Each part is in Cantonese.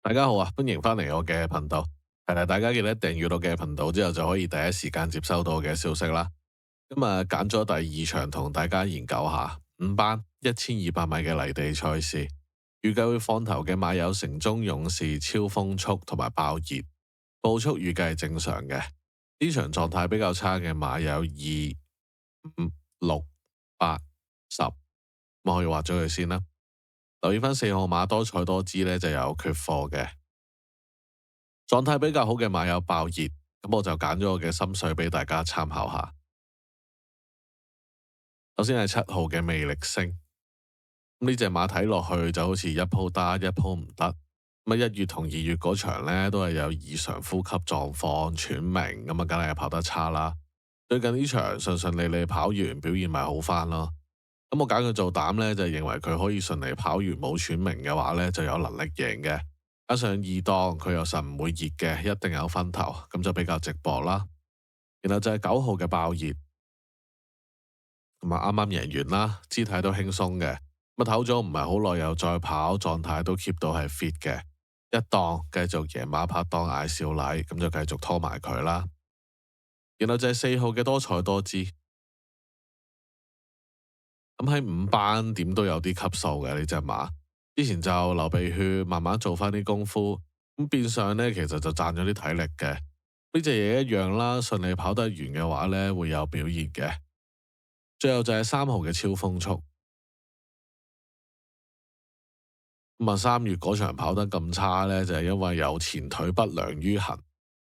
大家好啊，歡迎翻嚟我嘅頻道。係啦，大家記得訂閱我嘅頻道之後，就可以第一時間接收到我嘅消息啦。咁啊，揀咗第二場同大家研究下五班1200米嘅泥地賽事，預計會放頭嘅馬有城中勇士、超風速同埋爆熱，步速預計係正常嘅。呢場狀態比較差嘅馬有2、5、6、8、10，我可以畫咗佢先啦。留意翻4號馬多彩多姿呢就有缺貨嘅。狀態比較好嘅馬有爆熱，咁我就揀咗我嘅心水俾大家參考下。首先係7號嘅魅力星，呢隻馬睇落去就好似一鋪得一鋪唔得。咁1月同2月嗰場呢都係有異常呼吸狀況喘鳴，咁啊梗係跑得差啦。最近呢場順順利利跑完，表現咪好翻咯。咁我揀佢做膽呢，就認為佢可以順利跑完冇喘鳴嘅話呢，就有能力贏嘅。加上2檔佢又實唔會熱嘅，一定有分頭，咁就比較直博啦。然後就係9號嘅爆熱，咁啊啱啱贏完啦，姿態都輕鬆嘅。咁唞咗唔係好耐，又再跑，狀態都 keep 到係 fit 嘅。一檔繼續贏馬拍檔嗌少禮，咁就繼續拖埋佢啦。然後就係4號嘅多彩多姿。咁喺5班點都有啲級數嘅呢隻馬，之前就流鼻血，慢慢做翻啲功夫，咁變相呢，其實就賺咗啲體力嘅。呢隻嘢一樣啦，順利跑得完嘅話呢，會有表現嘅。最後就係3號嘅超風速。咁啊3月嗰場跑得咁差呢，就係因為有前腿不良於行。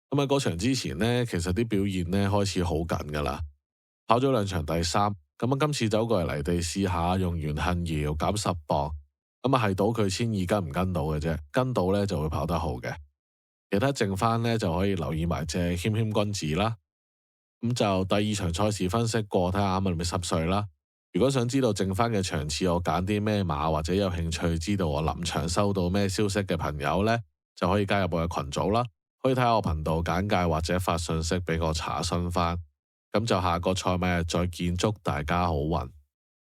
咁喺嗰場之前呢，其實啲表現呢開始好緊噶啦，跑咗2場第3。咁啊，今次走過嚟泥地試下，用完恨搖減10磅，咁啊係到佢1200跟唔跟到嘅啫，跟到呢就會跑得好嘅。其他剩翻呢，就可以留意埋隻謙謙君子啦。咁就第2場賽事分析過，睇下啱唔啱濕碎啦。如果想知道剩翻嘅場次我揀啲咩馬，或者有興趣知道我臨場收到咩消息嘅朋友呢，就可以加入我嘅群組啦。可以睇下我頻道簡介或者發信息俾我查詢翻。咁就下個賽馬日再見，祝大家好運。